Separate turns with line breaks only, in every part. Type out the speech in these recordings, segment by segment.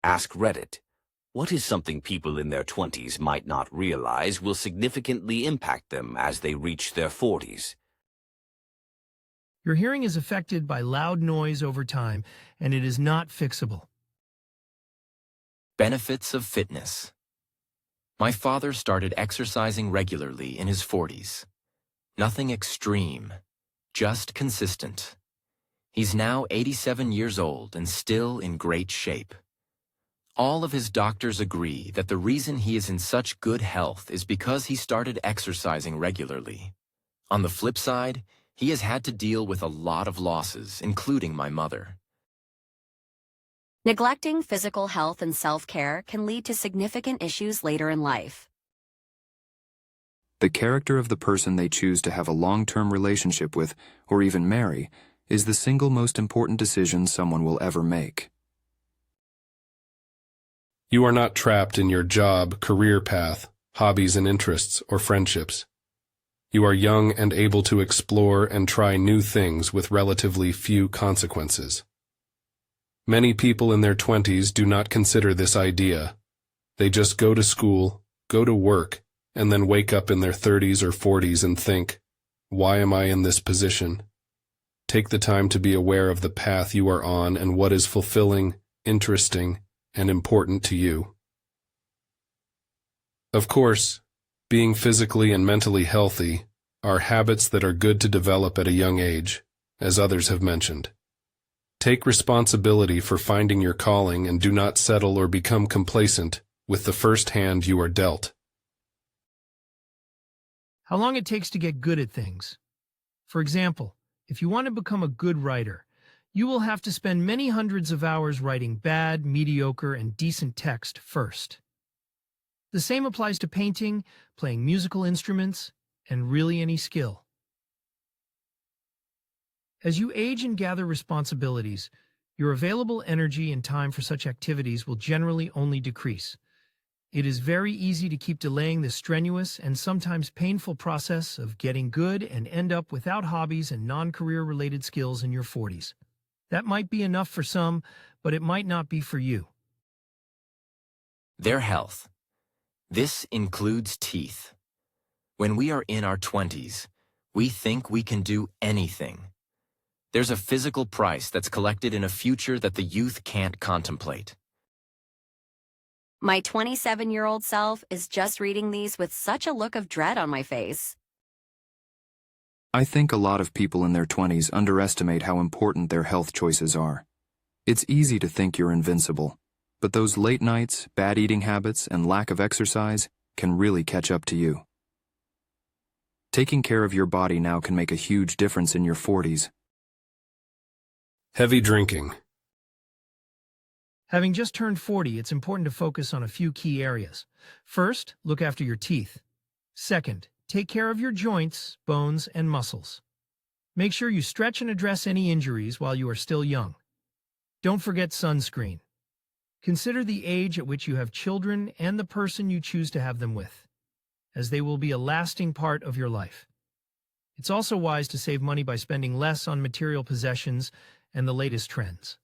Ask Reddit. What is something people in their 20s might not realize will significantly impact them as they reach their 40s?
Your hearing is affected by loud noise over time, and it is not fixable.
Benefits of fitness. My father started exercising regularly in his 40s. Nothing extreme, just consistent. He's now 87 years old and still in great shape. All of his doctors agree that the reason he is in such good health is because he started exercising regularly. On the flip side, he has had to deal with a lot of losses, including my mother.
Neglecting physical health and self-care can lead to significant issues later in life.
The character of the person they choose to have a long-term relationship with, or even marry, is the single most important decision someone will ever make.
You are not trapped in your job, career path, hobbies and interests, or friendships. You are young and able to explore and try new things with relatively few consequences. Many people in their 20s do not consider this idea. They just go to school, go to work, and then wake up in their 30s or 40s and think, why am I in this position? Take the time to be aware of the path you are on and what is fulfilling, interesting, and important to you. Of course, being physically and mentally healthy are habits that are good to develop at a young age, as others have mentioned. Take responsibility for finding your calling and do not settle or become complacent with the first hand you are dealt.
How long it takes to get good at things. For example, if you want to become a good writer, you will have to spend many hundreds of hours writing bad, mediocre, and decent text first. The same applies to painting, playing musical instruments, and really any skill. As you age and gather responsibilities, your available energy and time for such activities will generally only decrease. It is very easy to keep delaying this strenuous and sometimes painful process of getting good and end up without hobbies and non-career-related skills in your 40s. That might be enough for some, but it might not be for you.
Their health. This includes teeth. When we are in our 20s, we think we can do anything. There's a physical price that's collected in a future that the youth can't contemplate.
My 27-year-old self is just reading these with such a look of dread on my face.
I think a lot of people in their 20s underestimate how important their health choices are. It's easy to think you're invincible, but those late nights, bad eating habits, and lack of exercise can really catch up to you. Taking care of your body now can make a huge difference in your 40s.
Heavy drinking.
Having just turned 40, it's important to focus on a few key areas. First, look after your teeth. Second, take care of your joints, bones, and muscles. Make sure you stretch and address any injuries while you are still young. Don't forget sunscreen. Consider the age at which you have children and the person you choose to have them with, as they will be a lasting part of your life. It's also wise to save money by spending less on material possessions and the latest trends.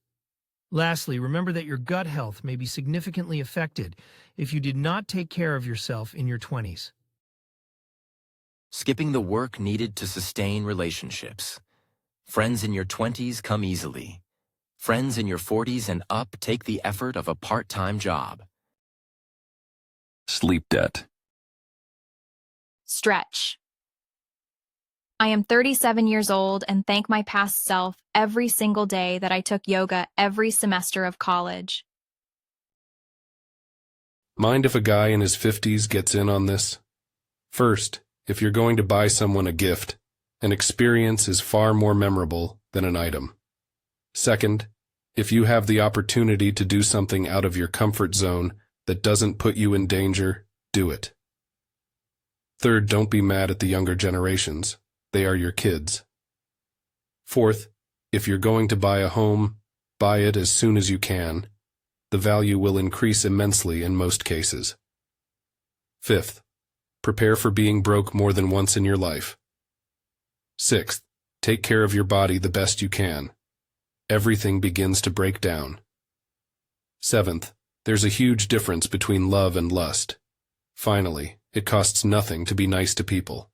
Lastly, remember that your gut health may be significantly affected if you did not take care of yourself in your 20s.
Skipping the work needed to sustain relationships. Friends in your 20s come easily. Friends in your 40s and up take the effort of a part-time job.
Sleep debt.
Stretch. I am 37 years old and thank my past self every single day that I took yoga every semester of college.
Mind if a guy in his 50s gets in on this? First, if you're going to buy someone a gift, an experience is far more memorable than an item. Second, if you have the opportunity to do something out of your comfort zone that doesn't put you in danger, do it. Third, don't be mad at the younger generations. They are your kids. Fourth, if you're going to buy a home, buy it as soon as you can. The value will increase immensely in most cases. Fifth, prepare for being broke more than once in your life. Sixth, take care of your body the best you can. Everything begins to break down. Seventh, There's a huge difference between love and lust. Finally, it costs nothing to be nice to people.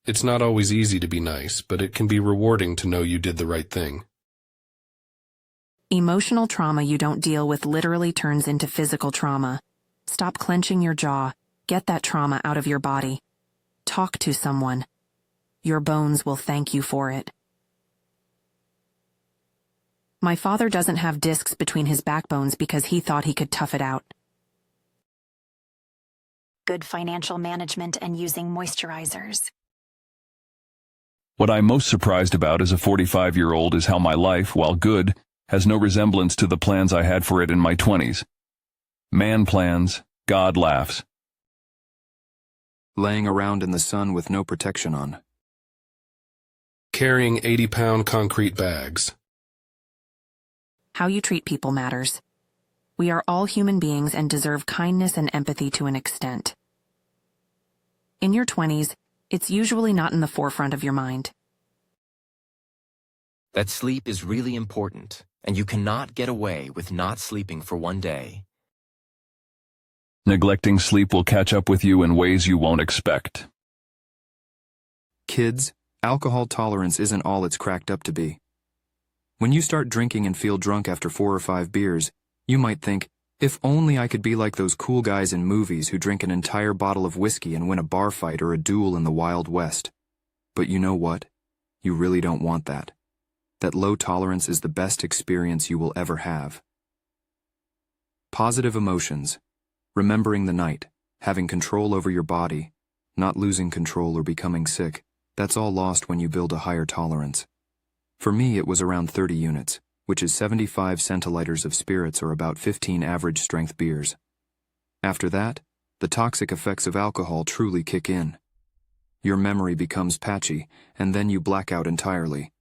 It's not always easy to be nice, but it can be rewarding to know you did the right thing.
Emotional trauma you don't deal with literally turns into physical trauma. Stop clenching your jaw. Get that trauma out of your body. Talk to someone. Your bones will thank you for it. My father doesn't have discs between his backbones because he thought he could tough it out.
Good financial management and using moisturizers.
What I'm most surprised about as a 45-year-old is how my life, while good, has no resemblance to the plans I had for it in my 20s. Man plans, God laughs.
Laying around in the sun with no protection on.
Carrying 80-pound concrete bags.
How you treat people matters. We are all human beings and deserve kindness and empathy to an extent. In your 20s, it's usually not in the forefront of your mind.
That sleep is really important, and you cannot get away with not sleeping for one day.
Neglecting sleep will catch up with you in ways you won't expect.
Kids, alcohol tolerance isn't all it's cracked up to be. When you start drinking and feel drunk after 4 or 5 beers, you might think, if only I could be like those cool guys in movies who drink an entire bottle of whiskey and win a bar fight or a duel in the Wild West. But you know what? You really don't want that. That low tolerance is the best experience you will ever have. Positive emotions. Remembering the night, having control over your body, not losing control or becoming sick, that's all lost when you build a higher tolerance. For me, it was around 30 units, which is 75 centiliters of spirits or about 15 average strength beers. After that, the toxic effects of alcohol truly kick in. Your memory becomes patchy, and then you black out entirely.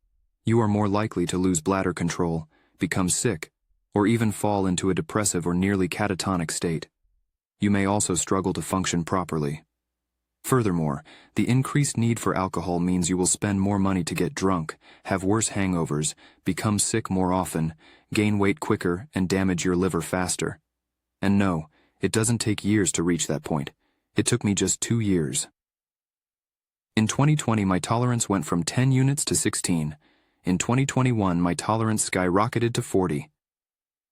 You are more likely to lose bladder control, become sick, or even fall into a depressive or nearly catatonic state. You may also struggle to function properly. Furthermore, the increased need for alcohol means you will spend more money to get drunk, have worse hangovers, become sick more often, gain weight quicker, and damage your liver faster. And no, it doesn't take years to reach that point. It took me just 2 years. In 2020, my tolerance went from 10 units to 16. In 2021, my tolerance skyrocketed to 40.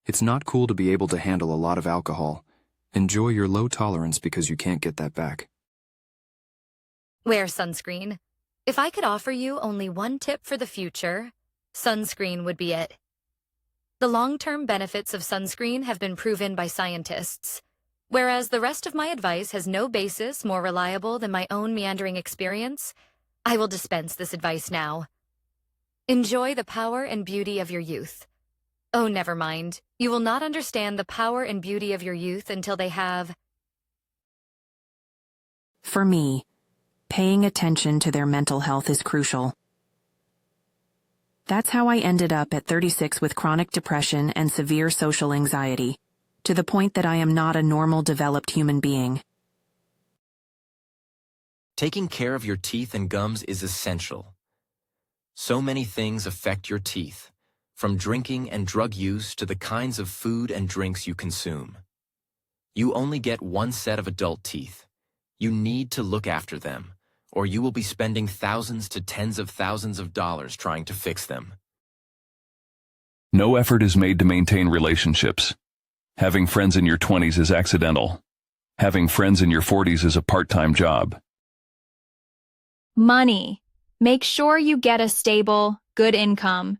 It's not cool to be able to handle a lot of alcohol. Enjoy your low tolerance because you can't get that back.
Wear sunscreen. If I could offer you only one tip for the future, sunscreen would be it. The long-term benefits of sunscreen have been proven by scientists, whereas the rest of my advice has no basis more reliable than my own meandering experience. I will dispense this advice now. Enjoy the power and beauty of your youth. Oh, never mind. You will not understand the power and beauty of your youth until they have...
For me, paying attention to their mental health is crucial. That's how I ended up at 36 with chronic depression and severe social anxiety, to the point that I am not a normal developed human being.
Taking care of your teeth and gums is essential. So many things affect your teeth, from drinking and drug use to the kinds of food and drinks you consume. You only get one set of adult teeth. You need to look after them, or you will be spending thousands to tens of thousands of dollars trying to fix them.
No effort is made to maintain relationships. Having friends in your 20s is accidental. Having friends in your 40s is a part-time job.
Money. Make sure you get a stable, good income.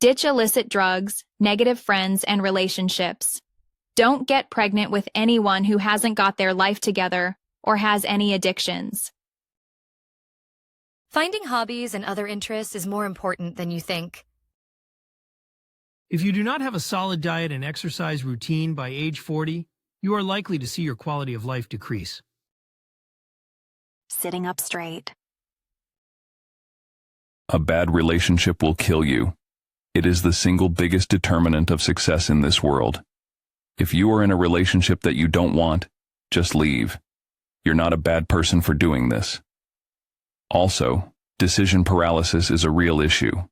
Ditch illicit drugs, negative friends, and relationships. Don't get pregnant with anyone who hasn't got their life together or has any addictions.
Finding hobbies and other interests is more important than you think.
If you do not have a solid diet and exercise routine by age 40, you are likely to see your quality of life decrease.
Sitting up straight.
A bad relationship will kill you. It is the single biggest determinant of success in this world. If you are in a relationship that you don't want, just leave. You're not a bad person for doing this. Also, decision paralysis is a real issue.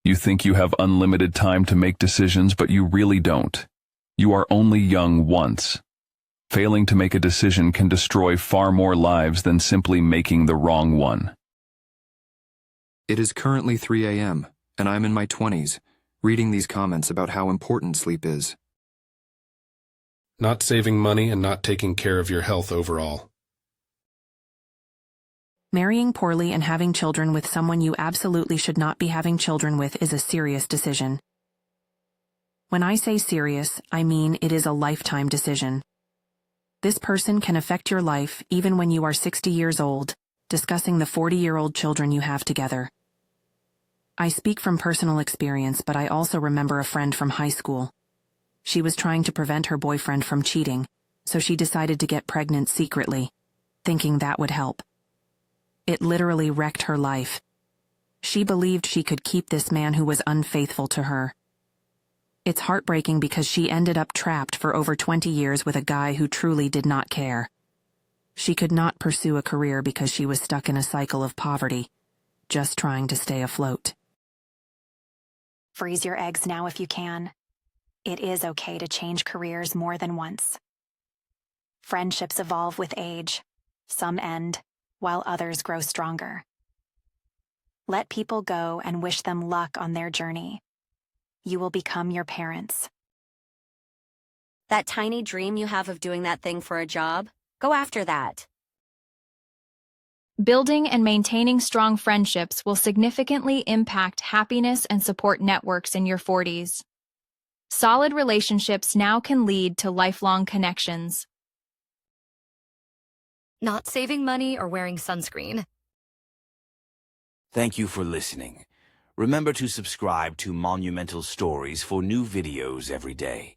You think you have unlimited time to make decisions, but you really don't. You are only young once. Failing to make a decision can destroy far more lives than simply making the wrong one.
It is currently 3 a.m., and I'm in my 20s, reading these comments about how important sleep is.
Not saving money and not taking care of your health overall.
Marrying poorly and having children with someone you absolutely should not be having children with is a serious decision. When I say serious, I mean it is a lifetime decision. This person can affect your life even when you are 60 years old, discussing the 40-year-old children you have together. I speak from personal experience, but I also remember a friend from high school. She was trying to prevent her boyfriend from cheating, so she decided to get pregnant secretly, thinking that would help. It literally wrecked her life. She believed she could keep this man who was unfaithful to her. It's heartbreaking because she ended up trapped for over 20 years with a guy who truly did not care. She could not pursue a career because she was stuck in a cycle of poverty, just trying to stay afloat.
Freeze your eggs now if you can. It is okay to change careers more than once. Friendships evolve with age. Some end, while others grow stronger. Let people go and wish them luck on their journey. You will become your parents.
That tiny dream you have of doing that thing for a job, go after that.
Building and maintaining strong friendships will significantly impact happiness and support networks in your 40s. Solid relationships now can lead to lifelong connections.
Not saving money or wearing sunscreen.
Thank you for listening. Remember to subscribe to Monumental Stories for new videos every day.